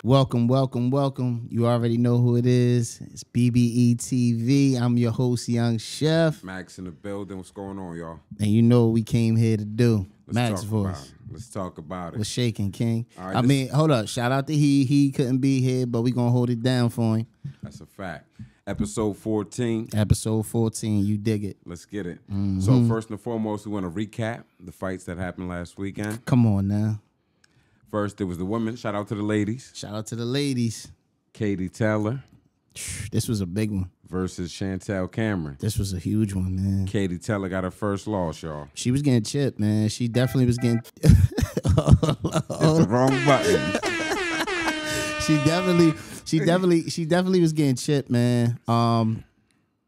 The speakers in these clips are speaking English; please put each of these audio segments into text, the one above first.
Welcome, welcome, welcome. You already know who it is. It's BBE TV. I'm your host, Young Chef. Max in the building. What's going on, y'all? And you know what we came here to do. Max voice. Let's talk about it. What's shaking, King? All right, I mean, hold up. Shout out to he. He couldn't be here, but we going to hold it down for him. That's a fact. Episode 14. Episode 14. You dig it. Let's get it. So first and foremost, we want to recap the fights that happened last weekend. Come on now. First, it was the women. Shout out to the ladies. Shout out to the ladies. Katie Taylor This was a big one. versus Chantel Cameron. This was a huge one, man. Katie Taylor got her first loss, y'all. She was getting chipped, man. She definitely was getting... Hit the wrong button. She definitely was getting chipped, man.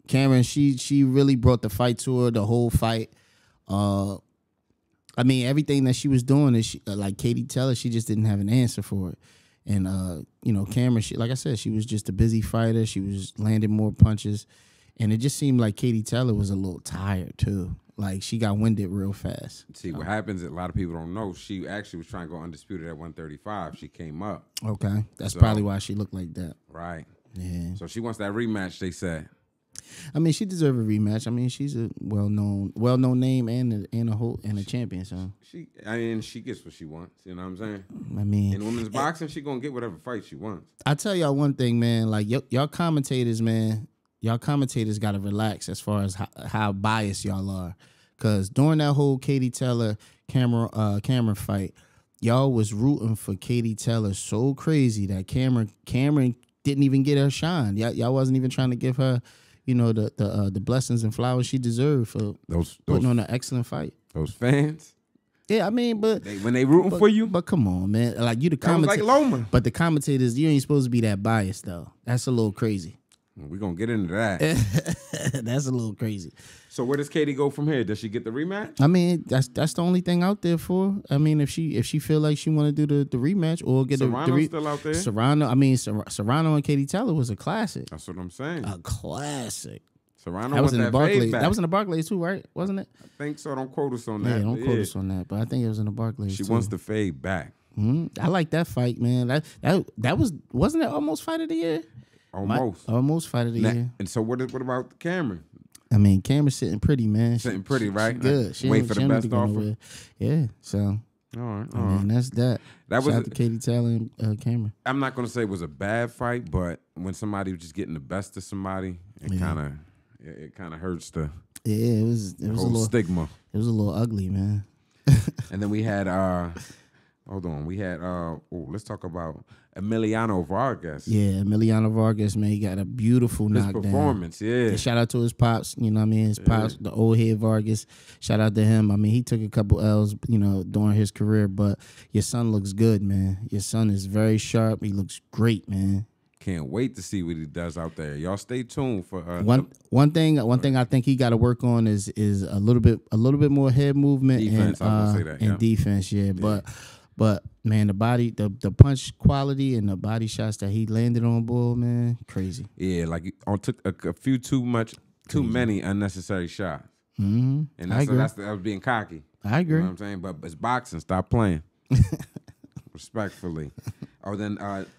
Cameron, she really brought the fight to her, the whole fight. I mean, everything that she was doing is like Katie Taylor, she just didn't have an answer for it. And Cameron, like I said, she was just a busy fighter. She was landing more punches, and it just seemed like Katie Taylor was a little tired too. Like she got winded real fast. See, what happens, a lot of people don't know, she actually was trying to go undisputed at 135. She came up. Okay, that's probably why she looked like that. Right. Yeah. So she wants that rematch, they said. I mean, she deserves a rematch. I mean, she's a well-known name and a champion. So She gets what she wants. You know what I'm saying? I mean, in women's boxing, she gonna get whatever fight she wants. I tell y'all one thing, man. Like y'all commentators, man. Y'all commentators gotta relax as far as how biased y'all are. Cause during that whole Katie Taylor Cameron fight, y'all was rooting for Katie Taylor so crazy that Cameron didn't even get her shine. Y'all wasn't even trying to give her, the blessings and flowers she deserved for putting on an excellent fight. Those fans. Yeah, I mean, but when they rooting for you, but come on, man. Like you, the commentator, like Loma. But the commentators, you ain't supposed to be that biased though. That's a little crazy. We're gonna get into that. That's a little crazy. So where does Katie go from here? Does she get the rematch? I mean, that's the only thing out there for. I mean, if she feel like she want to do the rematch or get Serrano's still out there. Serrano and Katie Taylor was a classic. That's what I'm saying. A classic. Serrano that was in the Barclays. That was in the Barclays too, right? Wasn't it? I think so. Don't quote us on that. Yeah, don't quote us on that. But I think it was in the Barclays. She wants to fade back. I like that fight, man. That wasn't it almost fight of the year? Almost fight of the year. And so what about Cameron? I mean, Cameron's sitting pretty, man. Sitting pretty, right? She good. She wait for the best offer. Yeah. So. All right. I mean, that's that. That Shout was out to Katie Taylor and Cameron. I'm not gonna say it was a bad fight, but when somebody was just getting the best of somebody, it kind of hurts the it was a little stigma. It was a little ugly, man. And then we had let's talk about Emiliano Vargas. Yeah, Emiliano Vargas, man, he got a beautiful knockdown. His performance, yeah. Shout out to his pops, you know what I mean? His pops, the old head Vargas. Shout out to him. I mean, he took a couple L's, during his career, but your son looks good, man. Your son is very sharp. He looks great, man. Can't wait to see what he does out there. Y'all stay tuned for one thing I think he got to work on is a little bit more head movement defense, and defense, yeah. But man, the punch quality and the body shots that he landed on, bull, man, crazy. Yeah, like took a few too many unnecessary shots. Mm-hmm. And that was being cocky. I agree. You know what I'm saying? But it's boxing. Stop playing. Respectfully. Then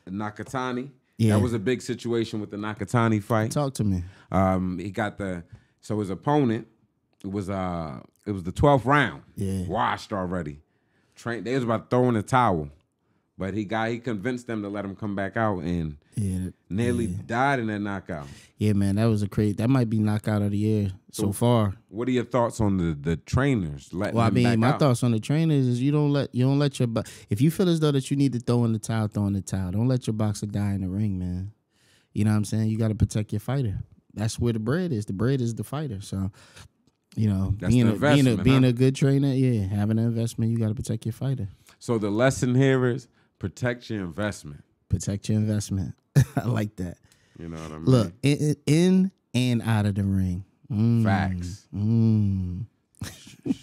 Nakatani. Yeah. That was a big situation with the Nakatani fight. Talk to me. He got his opponent, it was the 12th round. Yeah. Washed already. They was about to throw in the towel. But he convinced them to let him come back out and nearly died in that knockout. Yeah, man, that might be knockout of the year so far. What are your thoughts on the trainers letting Well, I him mean, back my out? thoughts on the trainers is you don't let your if you feel as though that you need to throw in the towel. Don't let your boxer die in the ring, man. You know what I'm saying? You got to protect your fighter. That's where the bread is. The bread is the fighter. So, That's being a good trainer, yeah, having an investment, you got to protect your fighter. So the lesson here is protect your investment. Protect your investment. I like that. You know what I mean? Look, in and out of the ring. Facts.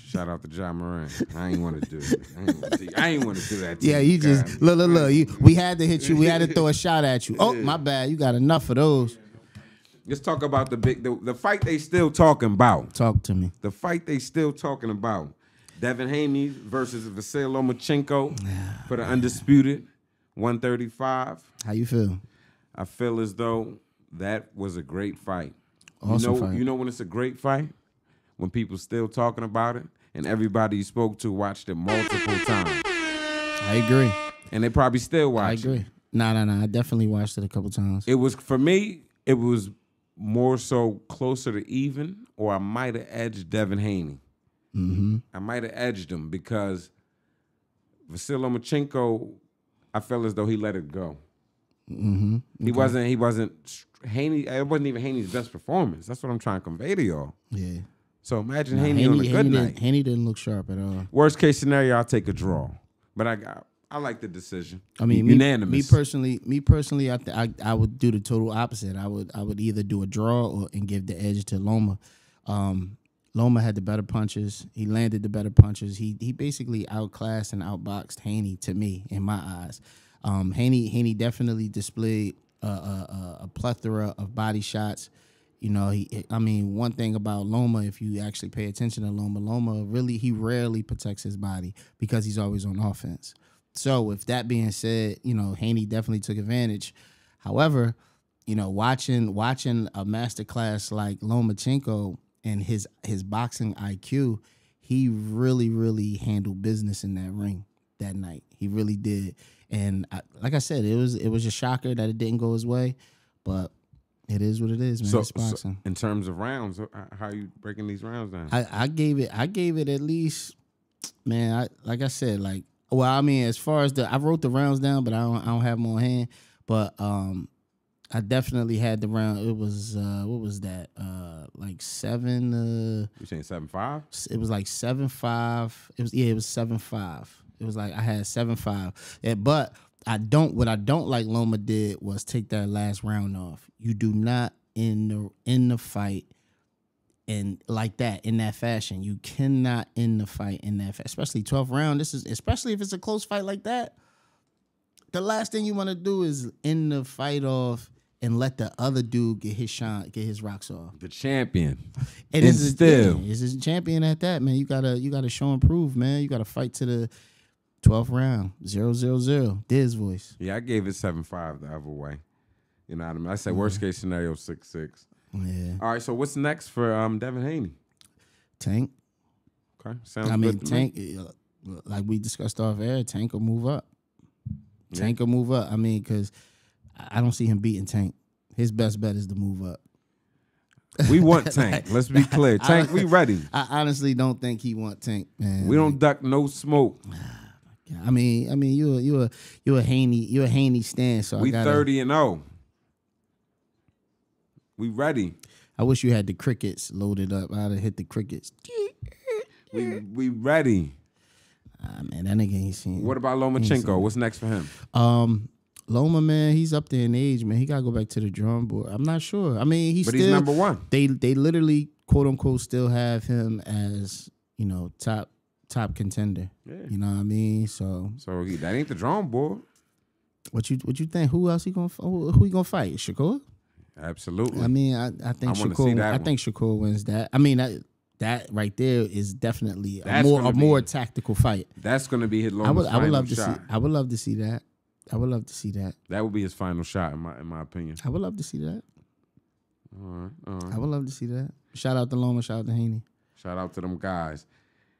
Shout out to John Moran. I ain't want to do it. I ain't want to do that. Yeah, you just look. We had to hit you. We had to throw a shot at you. Oh, my bad. You got enough of those. Let's talk about the fight they still talking about. Talk to me. The fight they still talking about. Devin Haney versus Vasily Lomachenko for the undisputed 135. How you feel? I feel as though that was a great fight. Awesome fight. You know when it's a great fight? When people still talking about it and everybody you spoke to watched it multiple times. I agree. And they probably still watch it. I agree. No. I definitely watched it a couple times. It was, for me, it was more so closer to even, or I might have edged Devin Haney. Mm-hmm. I might have edged him because Vasily Lomachenko, I felt as though he let it go. Mm-hmm. Okay. He wasn't Haney. It wasn't even Haney's best performance. That's what I'm trying to convey to y'all. Yeah. So imagine Haney on a good night. Haney didn't look sharp at all. Worst case scenario, I'll take a draw. But I like the decision. I mean, unanimous. Me personally, I would do the total opposite. I would either do a draw and give the edge to Loma. Loma had the better punches. He landed the better punches. He basically outclassed and outboxed Haney, to me, in my eyes. Haney definitely displayed a plethora of body shots. You know, one thing about Loma, if you actually pay attention to Loma he rarely protects his body because he's always on offense. So with that being said, you know, Haney definitely took advantage. However, you know, watching a masterclass like Lomachenko and his boxing IQ, he really, really handled business in that ring that night. He really did. And like I said, it was a shocker that it didn't go his way, but it is what it is, man. It's boxing. So in terms of rounds, how are you breaking these rounds down? I gave it at least, man. As far as I wrote the rounds down, but I don't have them on hand. But I definitely had the round. It was what was that? Like 7. You saying 7-5? It was like 7-5. It was 7-5. It was like I had 7-5. Yeah, but what I don't like Loma did was take that last round off. You do not end the fight and like that, in that fashion. You cannot end the fight in that fashion, especially 12th round. Especially if it's a close fight like that. The last thing you want to do is end the fight off and let the other dude get his rocks off. The champion. And this is a champion at that, man. You gotta show and prove, man. You gotta fight to the 12th round. 0-0-0. Diz voice. Yeah, I gave it 7-5 the other way. You know what I mean? I said worst case scenario 6-6. Yeah. All right, so what's next for Devin Haney? Tank. Okay, sounds good to Tank, me. like we discussed off air, Tank will move up. Yeah. Tank will move up. I mean, because I don't see him beating Tank. His best bet is to move up. We want Tank. Let's be clear. Tank, we ready. I honestly don't think he want Tank, man. We don't duck no smoke. I mean, you a Haney stan. So we 30-0. We ready. I wish you had the crickets loaded up. I'd have hit the crickets. We ready. Man, that nigga ain't seen. What about Lomachenko? What's next for him? Loma, man, he's up there in age, man. He gotta go back to the drawing board. I'm not sure. I mean, he's number one. They literally, quote unquote, still have him as, you know, top contender. Yeah. You know what I mean? So that ain't the drawing board. What you think? Who else he gonna fight? Shakur? Absolutely. I mean, I think Shakur. I think Shakur wins that. I mean, that right there is definitely a more tactical fight. That's gonna be his Loma's final shot. I would love to see that. That would be his final shot, in my opinion. I would love to see that. All right. I would love to see that. Shout out to Loma. Shout out to Haney. Shout out to them guys.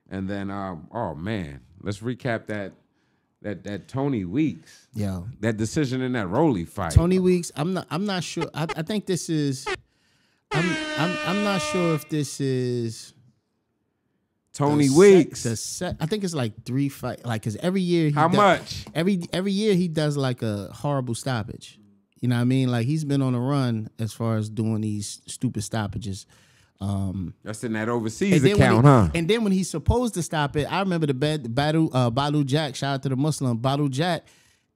And then, oh man, let's recap that Tony Weeks. Yo, that decision in that Rolly fight. Tony Weeks. I'm not sure. I think this is. I'm not sure if this is. Tony Weeks. I think it's like 3 fights. Like, cause every year. How much? Every year he does like a horrible stoppage. You know what I mean? Like, he's been on a run as far as doing these stupid stoppages. That's in that overseas account, huh? And then when he's supposed to stop it, I remember the Badu Jack. Shout out to the Muslim Badu Jack.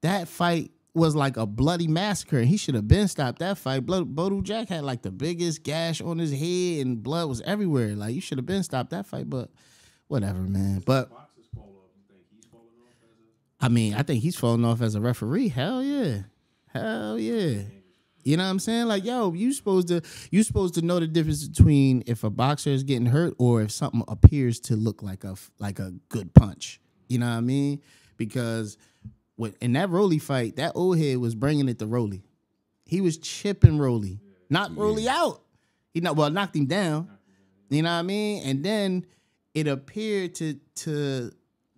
That fight was like a bloody massacre. He should have been stopped that fight. Badu Jack had like the biggest gash on his head and blood was everywhere. Like, you should have been stopped that fight, but whatever, man. But I mean, I think he's falling off as a referee. Hell yeah. You know what I'm saying? Like, yo, you supposed to know the difference between if a boxer is getting hurt or if something appears to look like a good punch. You know what I mean? Because in that Rolly fight, that old head was bringing it to Rolly. He was chipping Rolly, knocked Rolly out. He knocked him down. You know what I mean? And then it appeared to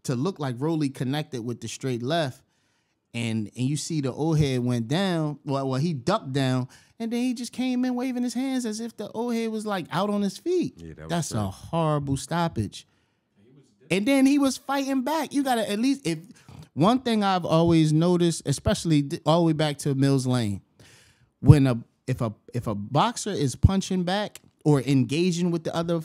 look like Rolly connected with the straight left. And you see the old head went down. Well, he ducked down, and then he just came in waving his hands as if the old head was like out on his feet. Yeah, that's a horrible stoppage. And then he was fighting back. You gotta at least, if one thing I've always noticed, especially all the way back to Mills Lane, if a boxer is punching back or engaging with the other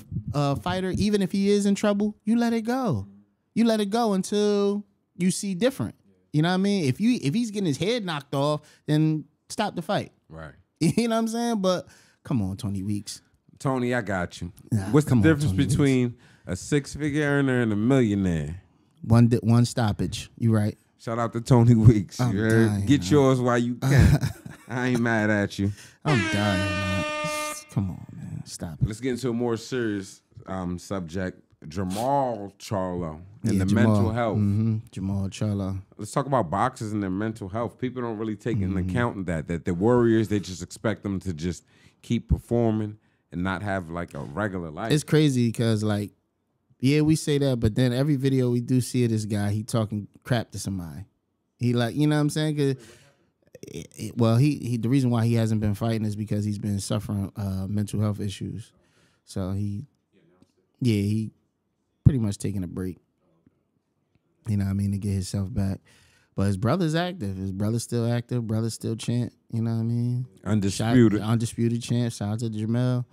fighter, even if he is in trouble, you let it go. You let it go until you see different. You know what I mean? If he's getting his head knocked off, then stop the fight. Right. You know what I'm saying? But come on, Tony Weeks. Tony, I got you. What's the difference between a 6-figure earner and a millionaire? One stoppage. You right. Shout out to Tony Weeks. Get yours while you can. I ain't mad at you. I'm dying, man. Come on, man. Stop it. Let's get into a more serious subject. Jamal Charlo and mental health. Jamal Charlo. Let's talk about boxers and their mental health. People don't really take into account that the warriors, they just expect them to just keep performing and not have like a regular life. It's crazy because like, yeah, we say that, but then every video we do see of this guy, he talking crap to somebody. He like, you know what I'm saying? Cause the reason why he hasn't been fighting is because he's been suffering mental health issues. So he pretty much taking a break. You know what I mean, to get himself back. But his brother's active. His brother's still active. Brother's still chant. You know what I mean? Undisputed chant. Shout out to Jamel.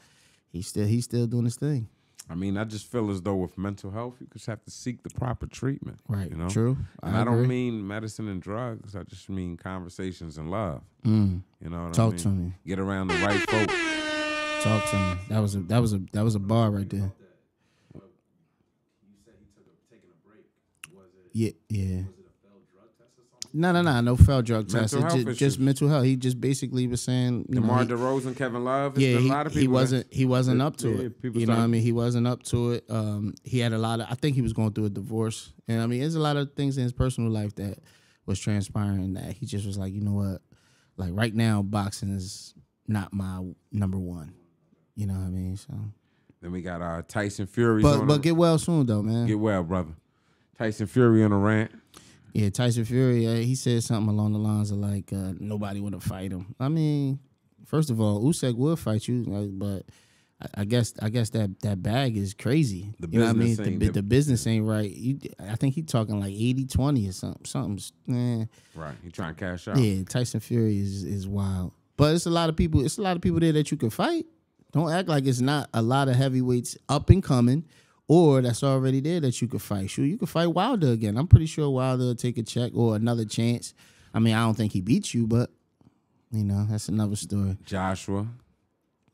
He's still doing his thing. I mean, I just feel as though with mental health, you just have to seek the proper treatment. Right. You know? True. And I don't mean medicine and drugs. I just mean conversations and love. You know what I mean? Talk to me. Get around the right folks. Talk to me. That was a bar right there. Yeah. Was it a failed drug test or something? No failed drug test. Just mental health. He just basically was saying, DeMar DeRozan, Kevin Love. Yeah, a lot of people he wasn't up to it. You know what I mean? He wasn't up to it. He had a lot of. I think he was going through a divorce, and I mean, there's a lot of things in his personal life that was transpiring that he just was like, you know what, like right now, boxing is not my number one. You know what I mean? So then we got Tyson Fury. But get well soon though, man. Get well, brother. Tyson Fury on a rant. Yeah, Tyson Fury, he said something along the lines of like, nobody would have fight him. I mean, first of all, Usyk will fight you, but I guess that bag is crazy. You know what I mean? The business ain't right. I think he talking like 80-20 or something. Right, he trying to cash out. Yeah, Tyson Fury is wild. But it's a lot of people there that you can fight. Don't act like it's not a lot of heavyweights up and coming. Or that's already there that you could fight. Sure, you could fight Wilder again. I'm pretty sure Wilder will take a check or another chance. I mean, I don't think he beats you, but, you know, that's another story. Joshua.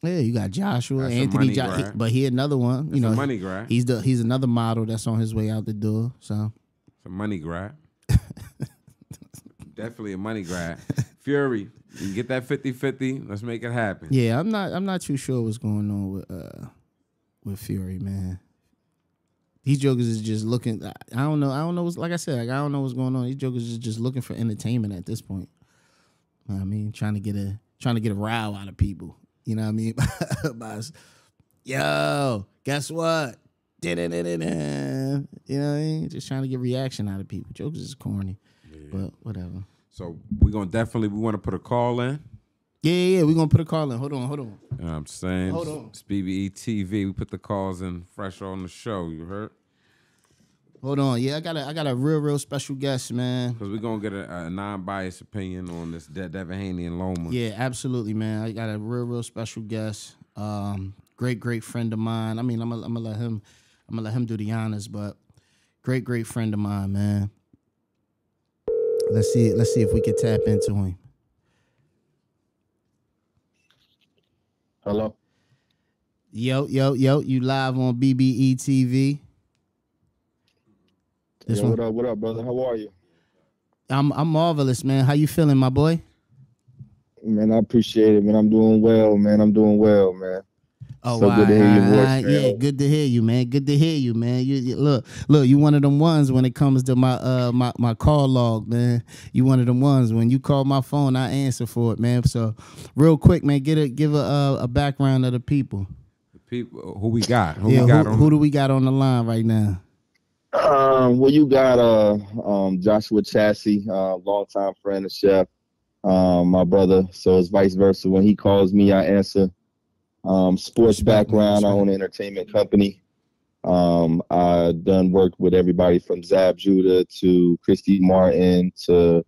Yeah, you got Joshua. That's Anthony, but he another one. That's a money grab. He's another model that's on his way out the door. So it's a money grab. Definitely a money grab. Fury, you can get that 50-50. Let's make it happen. Yeah, I'm not too sure what's going on with Fury, man. These jokers is just looking. I don't know. Like I said, I don't know what's going on. These jokers is just looking for entertainment at this point. You know what I mean, trying to get a row out of people. You know what I mean? Yo, guess what? You know what I mean? Just trying to get reaction out of people. Jokers is corny, but whatever. So we want to put a call in. Yeah, we're going to put a call in. Hold on. You know what I'm saying? Hold on. It's BBE TV. We put the calls in fresh on the show. You heard? Hold on. Yeah, I got a real special guest, man. Because we're going to get a non-biased opinion on this Devin Haney and Loma. Yeah, absolutely, man. I got a real special guest. Great friend of mine. I mean, I'm gonna let him do the honors, but great friend of mine, man. Let's see if we can tap into him. Hello. Yo, you live on BBE TV. What up, brother? How are you? I'm marvelous, man. How you feeling, my boy? Man, I appreciate it, man. I'm doing well, man. Oh, So good to hear your voice, man. yeah, good to hear you, man. Good to hear you, man. Look, you one of them ones when it comes to my call log, man. You one of them ones when you call my phone, I answer for it, man. So, real quick, man, give a background of the people. The people who we got. Who do we got on the line right now? Well, you got Joshua Chassis, longtime friend of Chef, my brother. So it's vice versa. When he calls me, I answer. Sports background, I own an entertainment company. I done worked with everybody from Zab Judah to Christy Martin to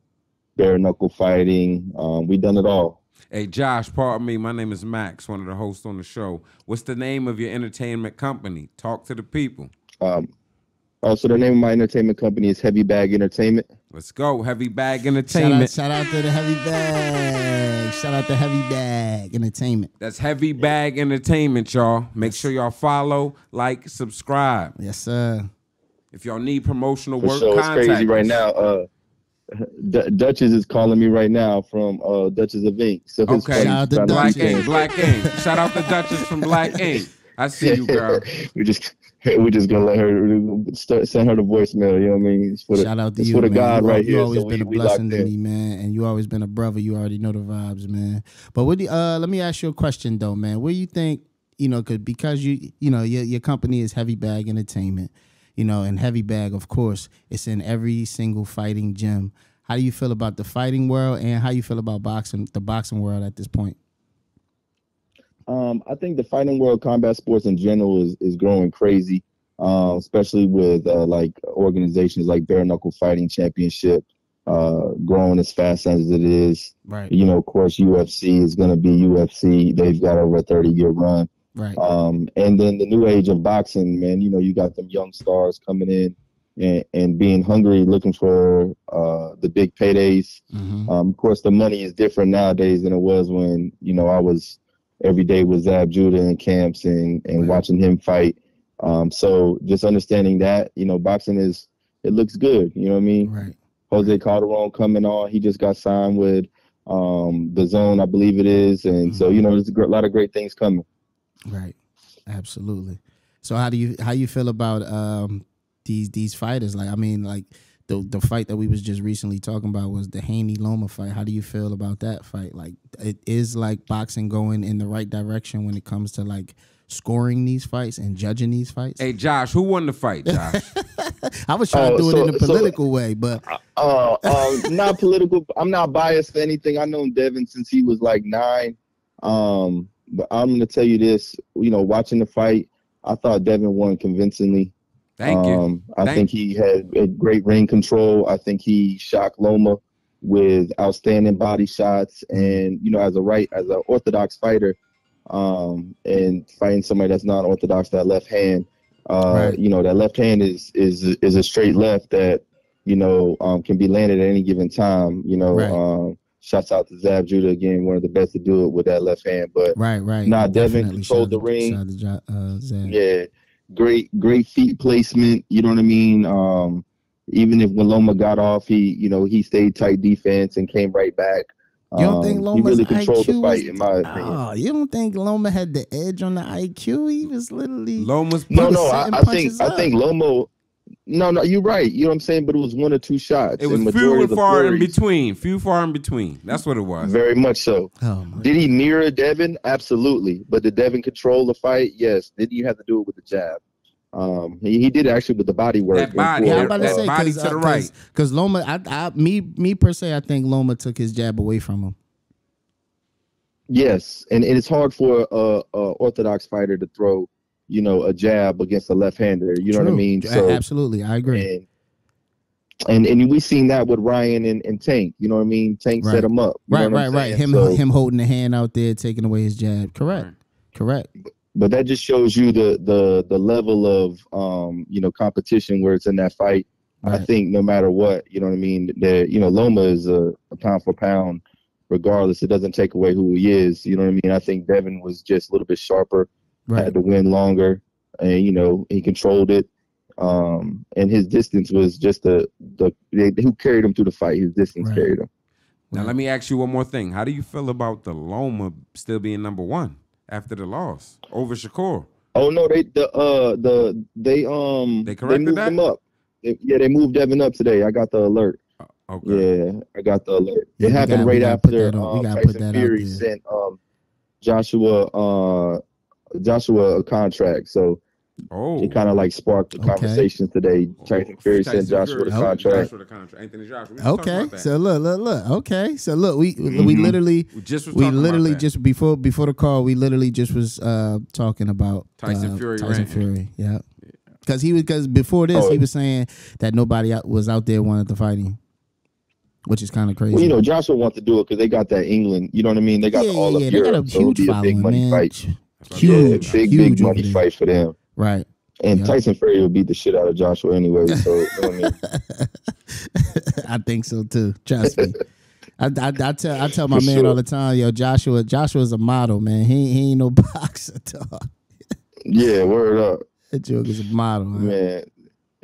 bare knuckle fighting. We done it all. Hey, Josh, pardon me. My name is Max, one of the hosts on the show. What's the name of your entertainment company? Talk to the people. So the name of my entertainment company is Heavy Bag Entertainment. Let's go, Heavy Bag Entertainment. Shout out to the Heavy Bag. Shout out to Heavy Bag Entertainment. That's Heavy Bag Entertainment, y'all. Make sure y'all follow, like, subscribe. Yes, sir. If y'all need promotional For work, sure. It's contact crazy us. right now. Duchess is calling me right now from Duchess of Ink. So his Okay, Shout out to Black Duchess. Ink, Black Ink. Shout out to Duchess from Black Ink. I see you, girl. we just gonna let her send her the voicemail. You know what I mean? It's for the, Shout out to it's you, for the man. God right You here. always So been a we blessing locked to in. me, man, and you always been a brother. You already know the vibes, man. But let me ask you a question though, man. Where you think, because your company is Heavy Bag Entertainment, and Heavy Bag, of course, it's in every single fighting gym. How do you feel about the fighting world, and how you feel about the boxing world at this point? I think the fighting world, combat sports in general, is growing crazy, especially with like organizations like Bare Knuckle Fighting Championship growing as fast as it is. Right. Of course, UFC is going to be UFC. They've got over a 30-year run. Right. And then the new age of boxing, man, you got them young stars coming in and being hungry, looking for the big paydays. Mm-hmm. Of course, the money is different nowadays than it was when, I was every day with Zab Judah in camps and Right. watching him fight. So just understanding that, boxing it looks good. You know what I mean? Right. Jose Calderon coming on. He just got signed with DAZN, I believe it is. And so, there's a lot of great things coming. Right. Absolutely. So how you feel about these fighters? Like, I mean, like the fight that we was just recently talking about was the Haney Loma fight. How do you feel about that fight? Like, it is like boxing going in the right direction when it comes to like scoring these fights and judging these fights? Hey, Josh, who won the fight, Josh? I was trying to do it in a political way, but not political. I'm not biased to anything. I known Devin since he was like 9. But I'm going to tell you this, watching the fight, I thought Devin won convincingly. Thank you. I think he had a great ring control. I think he shocked Loma with outstanding body shots. And, as an orthodox fighter, and fighting somebody that's not orthodox, that left hand, Right. that left hand is a straight left that, can be landed at any given time. Right. Shouts out to Zab Judah again, one of the best to do it with that left hand. But right. Devin Definitely controlled the shout ring. out to Zab. Yeah, great feet placement. You know what I mean? Even if when Loma got off, he stayed tight defense and came right back. You don't think Loma's he really controlled IQ the fight, in my opinion. Oh, you don't think Loma had the edge on the IQ? He was literally Loma's No, setting I punches up. think Loma. No, you're right. You know what I'm saying? But it was 1 or 2 shots. It was few and far in between. Few far in between. That's what it was. Very much so. Oh, my Did he mirror Devin? Absolutely. But did Devin control the fight? Yes. Did you have to do it with the jab? He did actually with the body work. That body, Yeah, I'm about to that say body to the right. because Loma, me per se, I think Loma took his jab away from him. Yes, and it's hard for a orthodox fighter to throw, a jab against a left-hander. You know what I True. mean? So Absolutely, I agree. And we seen that with Ryan and Tank. You know what I mean? Tank set him up. You know what I'm Right. saying? Him holding the hand out there, taking away his jab. Correct. But that just shows you the level of competition where it's in that fight. Right. I think no matter what, you know what I mean, that Loma is a pound for pound. Regardless, it doesn't take away who he is. You know what I mean? I think Devin was just a little bit sharper, had to win longer, and he controlled it. And his distance was just who carried him through the fight. His distance carried him. Now let me ask you one more thing. How do you feel about the Loma still being number 1 after the loss over Shakur. Oh no, they corrected moved that? him up. They moved Devin up today. I got the alert. Okay. Yeah, I got the alert. Yeah, It happened right after Tyson that Fury sent Joshua a contract. So it kind of like sparked the conversation today. Tyson Fury sent Joshua the contract. Anthony Joshua. Okay, so look. Okay, so look, we literally just before the call, we literally just was talking about Tyson Fury. Yeah, because before this he was saying that nobody was out there wanted to fight him, which is kind of crazy. Well, Joshua wants to do it because they got that England. You know what I mean? They got all of Europe. They got a huge following, big money fight. Huge, big money fight for them. Right. And Tyson Fury will beat the shit out of Joshua anyway. So you know what I mean? I think so too. Trust me. I tell my man all the time, yo, Joshua's a model, man. He ain't no boxer, dog. Yeah, word up. That joke is a model, man.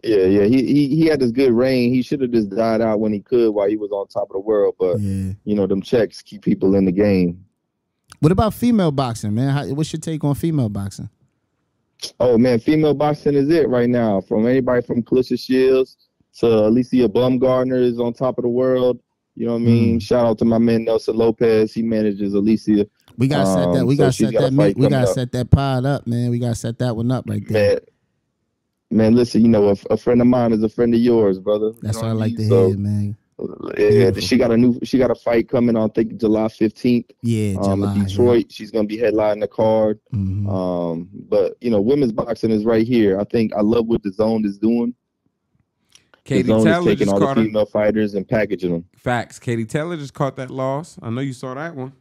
Yeah. He had this good reign. He should have just died out when he could while he was on top of the world. But them checks keep people in the game. What about female boxing, man? What's your take on female boxing? Oh man, female boxing is it right now. From anybody from Clarissa Shields to Alicia Baumgartner is on top of the world. You know what I mean? Shout out to my man Nelson Lopez. He manages Alicia. We got to set that. We got to set that pod up, man. We got to set that one up right there. Man, listen. A friend of mine is a friend of yours, brother. That's what I like to hear, man. Yeah, she got a fight coming on, I think July 15th. Yeah, July. In Detroit. Yeah. She's gonna be headlining the card. But women's boxing is right here. I love what the DAZN is doing. Katie DAZN Taylor is taking just all caught the female fighters and packaging them. Facts. Katie Taylor just caught that loss. I know you saw that one.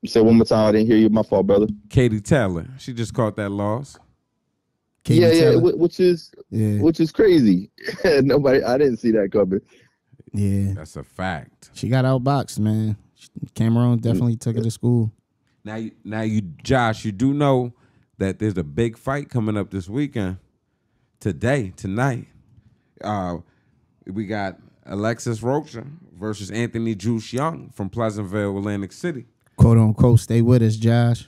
You said one more time. I didn't hear you. My fault, brother. Katie Taylor. She just caught that loss. Which is crazy. I didn't see that coming. Yeah, that's a fact. She got outboxed, man. Cameron definitely took her to school. Now, Josh, you do know that there's a big fight coming up this weekend. Tonight. We got Alexis Rocha versus Anthony Juice Young from Pleasantville, Atlantic City. Quote unquote, stay with us, Josh.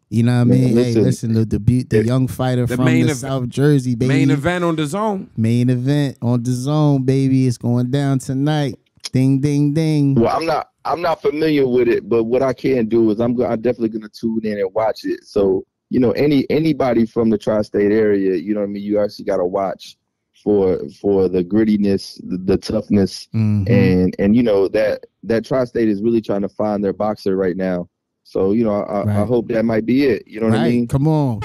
You know what I mean? Listen, the young fighter from the South Jersey, baby. Main event on DAZN. Main event on DAZN, baby. It's going down tonight. Ding, ding, ding. Well, I'm not familiar with it, but what I can do is I'm definitely gonna tune in and watch it. So anybody from the tri-state area, you know what I mean. You actually got to watch for the grittiness, the toughness, and that tri-state is really trying to find their boxer right now. So, I hope that might be it. You know what I mean? Come on.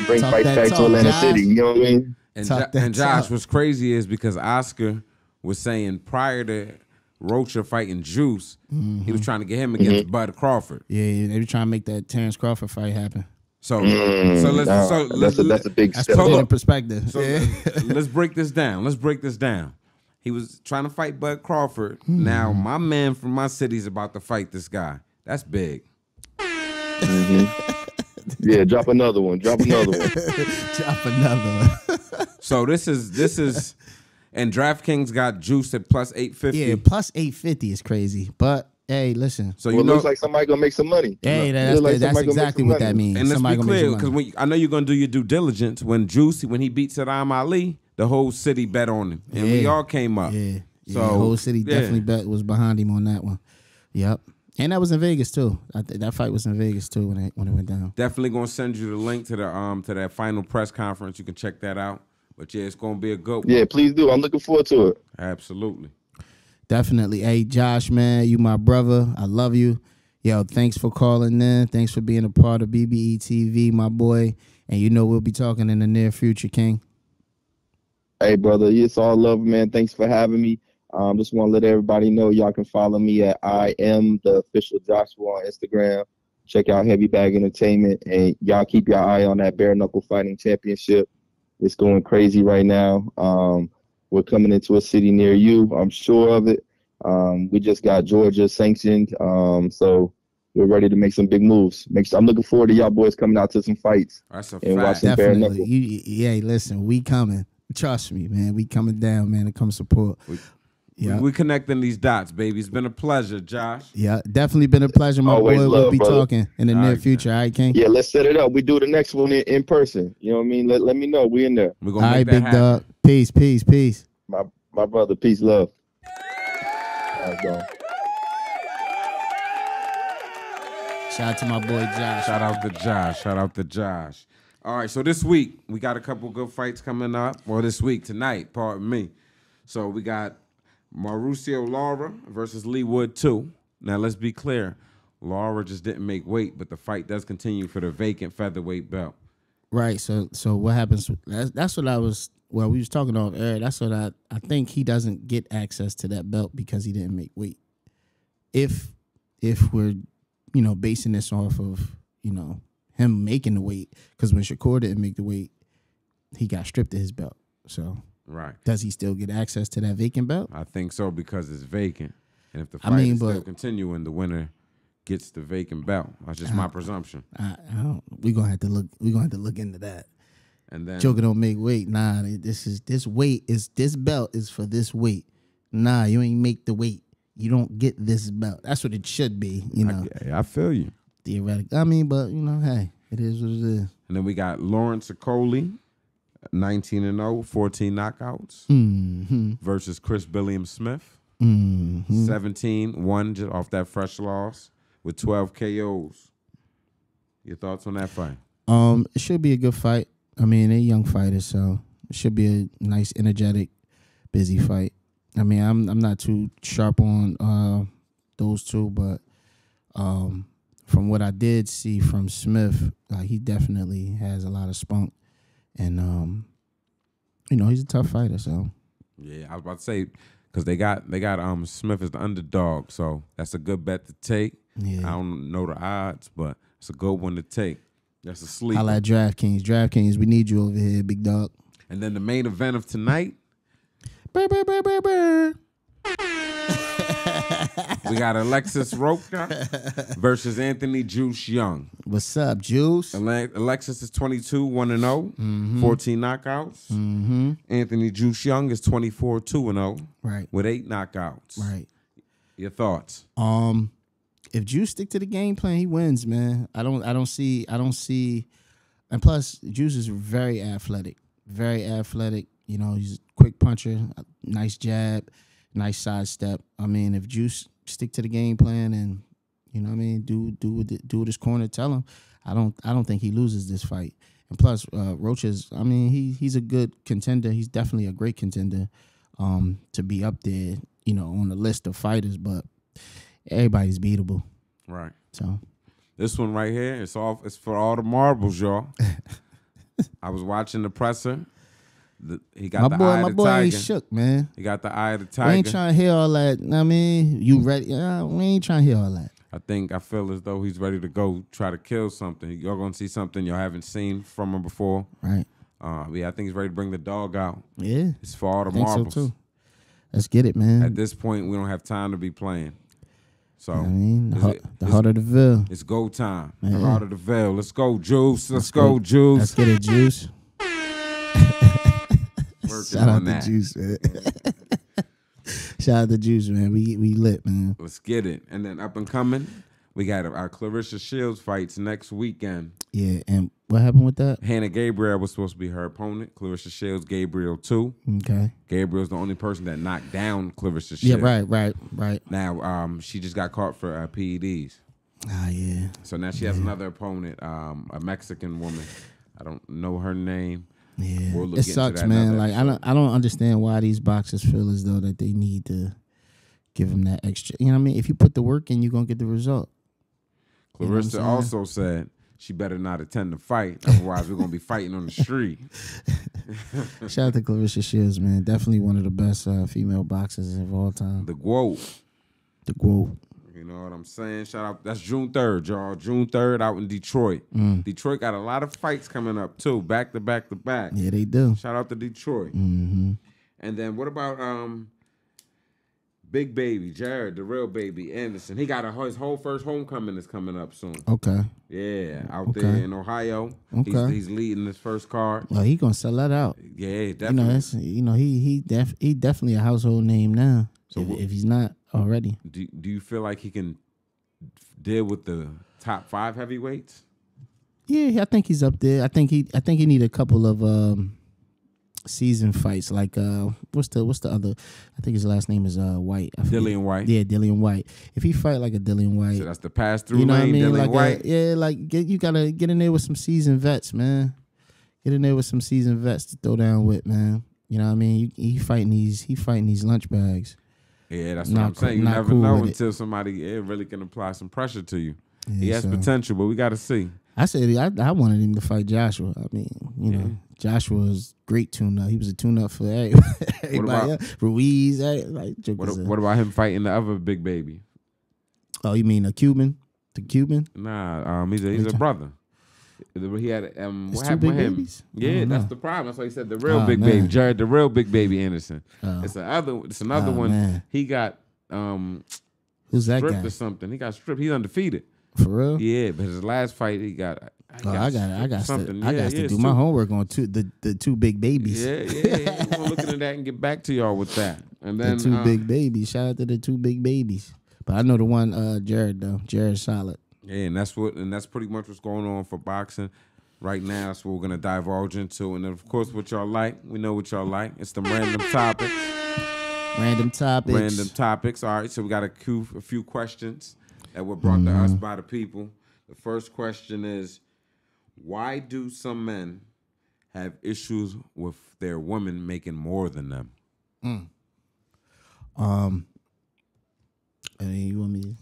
Bring fight back to Atlanta City. You know what I mean? And Josh, what's crazy is because Oscar was saying prior to Rocha fighting Juice, he was trying to get him against Bud Crawford. Yeah, they were trying to make that Terrence Crawford fight happen. That's a big step. Put it in perspective. So let's break this down. He was trying to fight Bud Crawford. Now, my man from my city is about to fight this guy. That's big. Yeah, drop another one. Drop another one. So this is, and DraftKings got Juice at plus 850. Yeah, plus 850 is crazy. But hey, listen. So it looks like somebody gonna make some money. Hey, that's exactly what that means. And let's be clear, because I know you're gonna do your due diligence. When he beat Saddam Ali, the whole city bet on him, and we all came up. Yeah, so the whole city definitely was behind him on that one. Yep. And that was in Vegas too. That fight was in Vegas too when it went down. Definitely gonna send you the link to that final press conference. You can check that out. But yeah, it's gonna be a good one. Yeah, please do. I'm looking forward to it. Absolutely. Definitely. Hey, Josh, man, you my brother. I love you. Yo, thanks for calling in. Thanks for being a part of BBE TV, my boy. And we'll be talking in the near future, King. Hey, brother. It's all love, man. Thanks for having me. Just want to let everybody know y'all can follow me at I am the official Joshua on Instagram. Check out Heavy Bag Entertainment, and y'all keep your eye on that bare knuckle fighting championship. It's going crazy right now. We're coming into a city near you. I'm sure of it. We just got Georgia sanctioned, so we're ready to make some big moves. I'm looking forward to y'all boys coming out to some fights. That's a and fact. watching bare knuckle. Listen, we coming. Trust me, man. We coming down, man, to come support. Yeah. We connecting these dots, baby. It's been a pleasure, Josh. Yeah, definitely been a pleasure, my Always boy. love, We'll be brother. talking in the near future. All right, King? Yeah, let's set it up. We do the next one in person. You know what I mean? Let me know. We in there. We're All gonna right, make that big happen. dog. Peace, peace, peace. My brother, peace, love. How's it going? Shout out to my boy Josh. Shout out to Josh. Shout out to Josh. All right, so this week we got a couple good fights coming up. Well, this week, tonight, pardon me. So we got Mauricio Lara versus Lee Wood 2. Now, let's be clear. Lara just didn't make weight, but the fight does continue for the vacant featherweight belt. Right. So what happens? That's what I was. Well, we was talking off air. That's what I think he doesn't get access to that belt because he didn't make weight. If we're basing this off of him making the weight, because when Shakur didn't make the weight, he got stripped of his belt. So right, does he still get access to that vacant belt? I think so because it's vacant, and if the fight is still continuing, the winner gets the vacant belt. That's just my presumption. We're gonna have to look. We're gonna have to look into that. And then Joker don't make weight. Nah, this belt is for this weight. Nah, you ain't make the weight. You don't get this belt. That's what it should be. I feel you. Theoretically, I mean, but hey, it is what it is. And then we got Lawrence Okoli, 19-0, 14 knockouts, versus Chris Billiam Smith, 17-1 just off that fresh loss with 12 KOs. Your thoughts on that fight? It should be a good fight. I mean, they're young fighters, so it should be a nice, energetic, busy fight. I mean, I'm not too sharp on those two, but from what I did see from Smith, he definitely has a lot of spunk, and he's a tough fighter. So yeah, I was about to say because they got Smith as the underdog, so that's a good bet to take. Yeah. I don't know the odds, but it's a good one to take. That's a sleeper. I like DraftKings. DraftKings, we need you over here, big dog. And then the main event of tonight. Burr, burr, burr, burr, burr. We got Alexis Rocha versus Anthony Juice Young. What's up, Juice? Alexis is 22-1-0, 14 knockouts. Anthony Juice Young is 24-2-0, right, with 8 knockouts. Right. Your thoughts? If Juice stick to the game plan, he wins, man. I don't see. And plus, Juice is very athletic. Very athletic. He's a quick puncher, nice jab, nice sidestep. I mean, if Juice stick to the game plan and do what his corner tell him, I don't think he loses this fight. And plus, Rocha's, I mean, he's a good contender. He's definitely a great contender to be up there, on the list of fighters. But everybody's beatable. Right. So this one right here, it's for all the marbles, y'all. I was watching the presser. He got the eye of the tiger. My boy ain't shook, man. He got the eye of the tiger. We ain't trying to hear all that. I mean, you ready? We ain't trying to hear all that. I feel as though he's ready to go try to kill something. Y'all gonna see something y'all haven't seen from him before. Right. Yeah, I think he's ready to bring the dog out. Yeah. It's for all the marbles. So too. Let's get it, man. At this point, we don't have time to be playing. So I mean, the heart of the Ville. It's go time. Man. The heart of the Ville. Let's go, Juice. Let's go, Juice. Let's get it, Juice. Shout out to Juice, man. Shout out to Juice, man. We lit, man. Let's get it. And then up and coming, we got our Clarissa Shields fights next weekend. Yeah, and what happened with that? Hannah Gabriel was supposed to be her opponent. Clarissa Shields, Gabriel 2. Okay. Gabriel's the only person that knocked down Clarissa Shields. Yeah, right. Now, she just got caught for PEDs. Ah, yeah. So now she has another opponent, a Mexican woman. I don't know her name. Yeah, it sucks, man. Like I don't understand why these boxers feel as though that they need to give them that extra. You know what I mean? If you put the work in, you're gonna get the result. Clarissa also said she better not attend the fight, otherwise we're gonna be fighting on the street. Shout out to Clarissa Shields, man. Definitely one of the best female boxers of all time. The GWO. You know what I'm saying? Shout out. That's June 3rd, y'all. June 3rd out in Detroit. Detroit got a lot of fights coming up, too. Back to back to back. Yeah, they do. Shout out to Detroit. Mm-hmm. And then what about Big Baby, Jared, the real baby, Anderson. He got his whole first homecoming is coming up soon. Okay. Yeah, out there in Ohio. Okay. He's leading his first card. Well, he gonna sell that out. Yeah, definitely. He definitely a household name now. So if he's not already, do you feel like he can deal with the top 5 heavyweights? Yeah, I think he's up there. I think he need a couple of season fights. Like what's the other? I think his last name is White. Dillian White. Yeah, Dillian White. If he fight like a Dillian White, So that's the pass through you know lane. what I mean? Dillian Like White. You gotta get in there with some seasoned vets, man. Get in there with some seasoned vets to throw down with, man. You know what I mean? He fighting these lunch bags. Yeah, that's what I'm saying. You never know until somebody really can apply some pressure to you. Yeah, he has potential, but we got to see. I said I wanted him to fight Joshua. I mean, you know, Joshua was great tune-up. He was a tune-up for everybody else. Ruiz. What about him fighting the other big baby? Oh, you mean a Cuban? The Cuban? Nah, he's a brother. He had what happened with him? Babies? Yeah, that's the problem. That's why he said the real big baby, Jared, the real big baby Anderson. It's another one. Man. He got Who's that stripped guy? or something. He got stripped. He's undefeated. For real? Yeah, but his last fight he got. I got something. to do my homework on the two big babies. Yeah. We're looking at that and get back to y'all with that. And then the two big babies. Shout out to the two big babies. But I know the one Jared though. Jared's solid. Yeah, and that's pretty much what's going on for boxing right now. That's what we're gonna divulge into, and then of course what y'all like. We know what y'all like. It's the random topics. Random topics. All right, so we got a few questions that were brought to us by the people. The first question is, why do some men have issues with their women making more than them? I mean, you want me?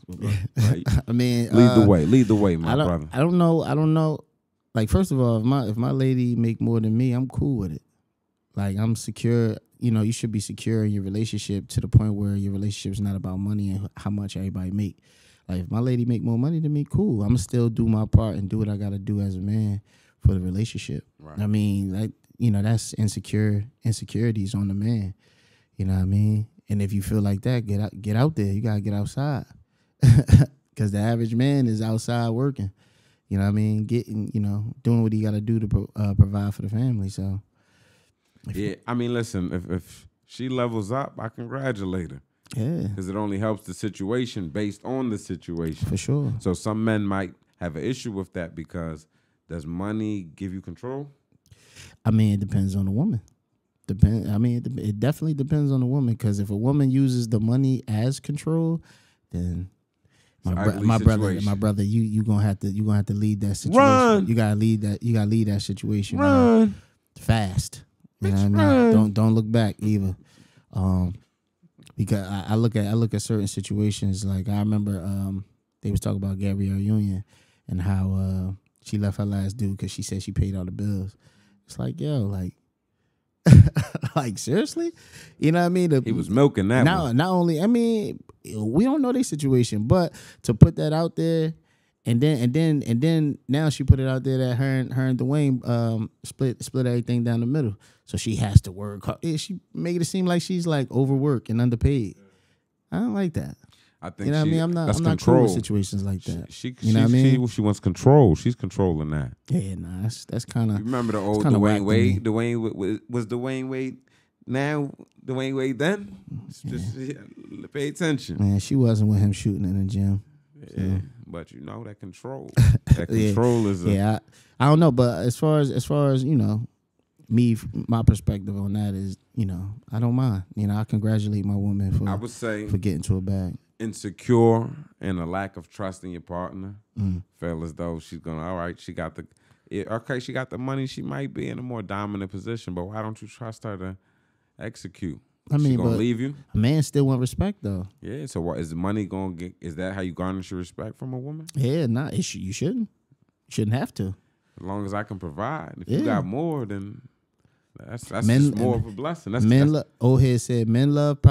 Right. I mean, lead the way, my brother. I don't know. Like, first of all, if my lady make more than me, I'm cool with it. Like, I'm secure. You know, you should be secure in your relationship to the point where your relationship is not about money and how much everybody make. Like, if my lady make more money than me, cool. I'm gonna still do my part and do what I gotta do as a man for the relationship. Right. I mean, like, you know, that's insecurities on the man. You know what I mean? And if you feel like that, get out there. You gotta get outside, because the average man is outside working. You know what I mean? Doing what he gotta do to provide for the family. So, I mean, listen, if she levels up, I congratulate her. Yeah, because it only helps the situation based on the situation. For sure. So some men might have an issue with that because does money give you control? I mean, it depends on the woman. It definitely depends on the woman, because if a woman uses the money as control, then my brother, you gonna have to lead that situation. Run. You gotta lead that situation. Run fast. You know what I mean? Don't look back either. Because I look at certain situations. Like, I remember they was talking about Gabrielle Union and how she left her last dude because she said she paid all the bills. It's like, yo, like, like, seriously? You know what I mean? He was milking that one. Not only, I mean, we don't know their situation, but to put that out there, and then now she put it out there that her and Dwayne split everything down the middle. So she has to work hard. She made it seem like she's like overworked and underpaid. I don't like that. I think, you know what I mean? I'm not cool with situations like that. You know what I mean? She wants control. She's controlling that. Yeah, nah, that's kind of. Remember the old Dwayne Wade? Was Dwayne Wade now Dwayne Wade then? Just pay attention. Man, she wasn't with him shooting in the gym. Yeah, but you know that control. That control is. I don't know, but as far as you know, my perspective on that is, you know, I don't mind. You know, I congratulate my woman for, I would say, for getting to a bag. Insecure and a lack of trust in your partner. Feel as though she's gonna, all right, she got the money, she might be in a more dominant position, but why don't you trust her to execute? I mean, she gonna leave you? A man still want respect though. Yeah, so what is the money gonna get? Is that how you garnish your respect from a woman? Yeah, you shouldn't. You shouldn't have to. As long as I can provide. If you got more, then that's men, just more of a blessing. Old head said, men love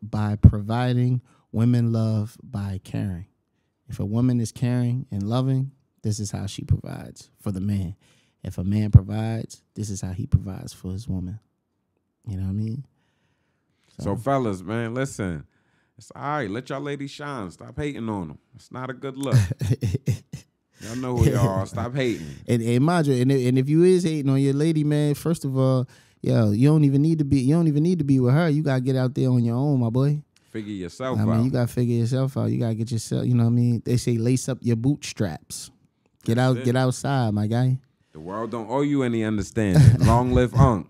by providing, women love by caring. If a woman is caring and loving, this is how she provides for the man. If a man provides, this is how he provides for his woman. You know what I mean? So fellas, man, listen. It's all right. Let y'all ladies shine. Stop hating on them. It's not a good look. Y'all know who y'all are. Stop hating. And mind you, and if you is hating on your lady, man, first of all, yo, you don't even need to be with her. You gotta get out there on your own, my boy. Figure yourself out. I mean, you gotta figure yourself out. You gotta get yourself. You know what I mean? They say lace up your bootstraps. Get outside, my guy. The world don't owe you any understanding. Long live Unc.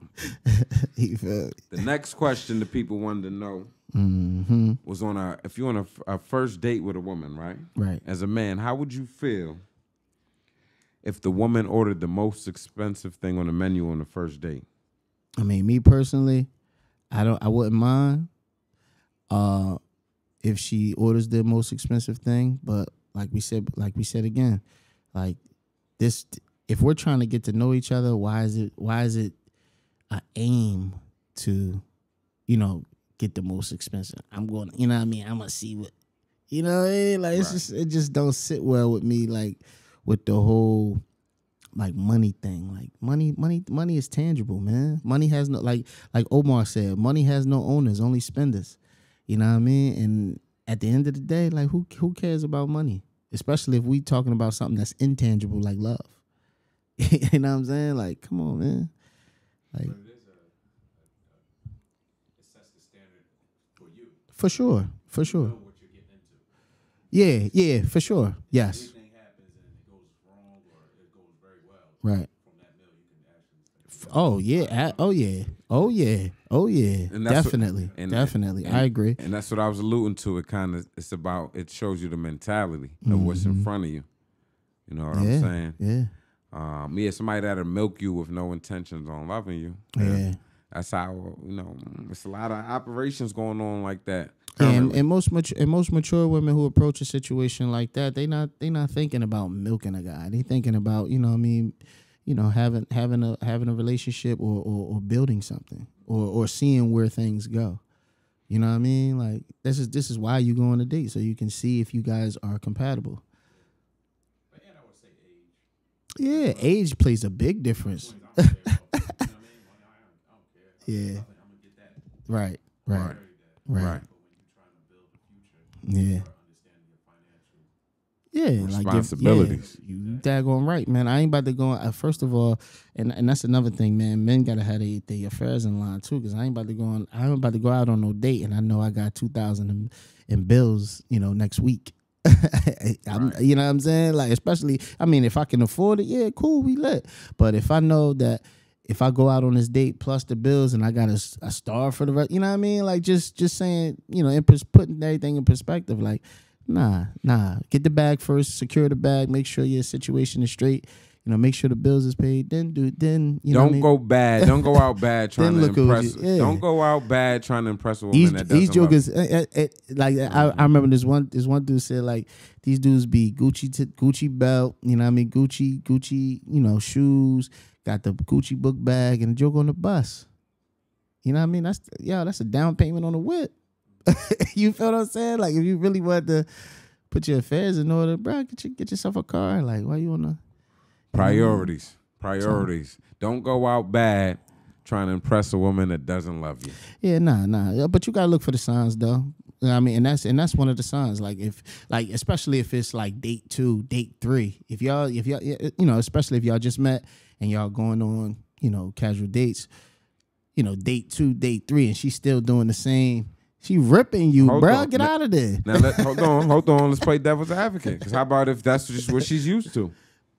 The next question the people wanted to know was if you're on a first date with a woman, right? Right. As a man, how would you feel if the woman ordered the most expensive thing on the menu on the first date? I mean, me personally, I wouldn't mind if she orders the most expensive thing, but like we said again, like this, if we're trying to get to know each other, why is it an aim to, get the most expensive? I'm going, you know what I mean? I'm gonna see what, you know what I mean? Like it just don't sit well with me, like with the whole like money thing. Like money is tangible, man. Money has no, like Omar said, money has no owners, only spenders. You know what I mean? And at the end of the day, like who cares about money? Especially if we talking about something that's intangible like love. You know what I'm saying? Like, come on, man. Like, but it sets the standard for you. For sure. You know what you're getting into. Yeah, for sure. Yes. Anything happens and it goes wrong or it goes very well. Right. From that meal, you can actually. Oh yeah. And that's Definitely. Definitely. I agree. And that's what I was alluding to. It shows you the mentality of what's in front of you. You know what I'm saying? Yeah. Somebody that'll milk you with no intentions on loving you. Yeah. That's how, it's a lot of operations going on like that. Yeah, and most mature women who approach a situation like that, they not thinking about milking a guy. They thinking about, having a relationship or building something or seeing where things go. You know what I mean? Like this is why you go on a date, so you can see if you guys are compatible. But I would say age. Yeah, age plays a big difference. I don't care. Yeah. I'm gonna get that. Right. But when you're trying to build a future, Yeah. you understand your financial responsibilities. You daggone right, man. I ain't about to go. First of all, and that's another thing, man. Men gotta have their affairs in line too, because I ain't about to go out on no date, and I know I got $2,000 in bills, next week. You know what I'm saying? Like, especially, I mean, if I can afford it, yeah, cool, we lit. But if I know that if I go out on this date plus the bills and I got a star for the rest, you know what I mean? Like, just saying, putting everything in perspective, like, nah. Get the bag first, secure the bag, make sure your situation is straight, make sure the bills is paid. Then don't go bad. Don't go out bad trying to impress. Don't go out bad trying to impress a woman that doesn't these jokers, love you. I remember this one dude said, like, these dudes be Gucci belt, Gucci, shoes, got the Gucci book bag and a joke on the bus. You know what I mean? That's a down payment on the whip. You feel what I'm saying? Like, if you really want to put your affairs in order, bro, get yourself a car. Like, why you wanna? Priorities. Don't go out bad trying to impress a woman that doesn't love you. Yeah, nah. But you gotta look for the signs, though. You know what I mean, and that's one of the signs. Like, especially if it's like date 2, date 3. If y'all, especially if y'all just met and y'all going on, casual dates. Date 2, date 3, and she's still doing the same. She ripping you, bro. Get out of there. Now, hold on. Let's play devil's advocate. Because how about if that's just what she's used to?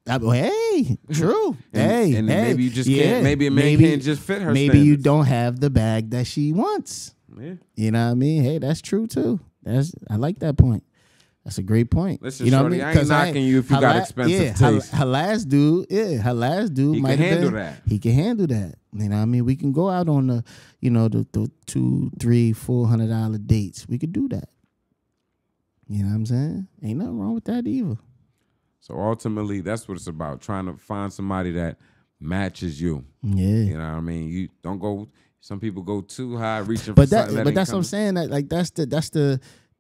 Hey, true. And maybe you just can't. Maybe a man can't just fit her. Maybe you don't have the bag that she wants. Yeah. You know what I mean? Hey, that's true too. I like that point. That's a great point. Listen, shorty, I ain't knocking you if you got expensive taste. Her last dude might handle that. He can handle that. You know what I mean? We can go out on the $200, $300, $400 dates. We could do that. You know what I'm saying? Ain't nothing wrong with that either. So ultimately, that's what it's about, trying to find somebody that matches you. Yeah. You know what I mean? You don't go, some people go too high, reaching but for something but that's what I'm saying. That, like, that's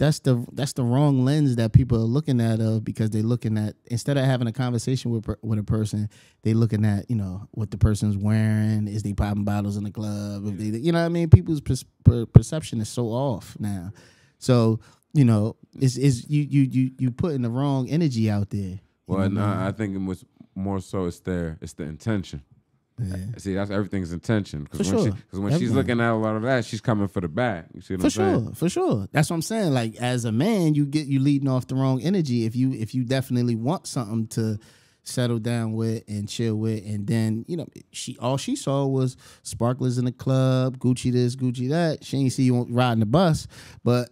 that's the wrong lens that people are looking at because they're looking at, instead of having a conversation with a person, they looking at, you know, what the person's wearing, is they popping bottles in the club, if they, you know what I mean? People's perception is so off now. So, you know, is you putting the wrong energy out there. Well, no, I think it was more so it's the intention. Yeah. See, that's everything's intention. For sure. Because when she's looking at a lot of that, she's coming for the bag. You see what I'm saying? For sure. That's what I'm saying. Like, as a man, you leading off the wrong energy if you definitely want something to settle down with and chill with, and then, you know, all she saw was sparklers in the club, Gucci this, Gucci that. She ain't see you riding the bus, but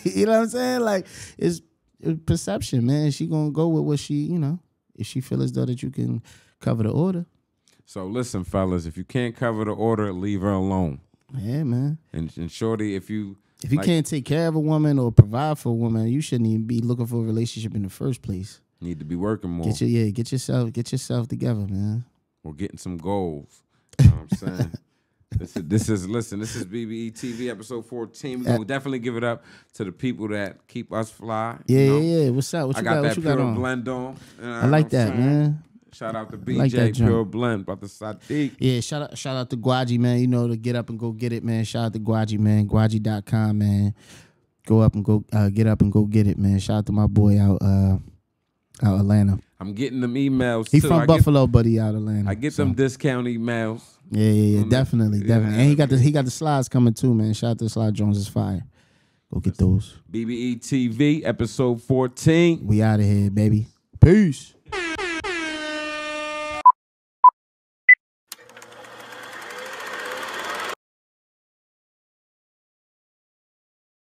you know what I'm saying? Like, it's perception, man. She gonna go with what she, you know, if she feel as though that you can cover the order. So listen, fellas, if you can't cover the order, leave her alone. Yeah, man. And shorty, if you can't take care of a woman or provide for a woman, you shouldn't even be looking for a relationship in the first place. Need to be working more. Get yourself together, man. Or getting some goals. You know what I'm saying? This is BBE TV episode 14. We're gonna definitely give it up to the people that keep us fly. Yeah. What's up? What I you got got? that What you pure got on? blend on. I like that, man. Shout out to BJ, like that Pure Blend, brother Sadiq. Yeah, shout out to Gwaji, man. You know, to get up and go get it, man. Shout out to Gwaji, man. Gwaji.com, man. Go up and go get up and go get it, man. Shout out to my boy out Atlanta. I'm getting them emails. He from Buffalo, but he out Atlanta. I get them discount emails. Yeah, definitely. And he got the slides coming too, man. Shout out to Slide Jones is fire. Go get those. BBE TV episode 14. We out of here, baby. Peace.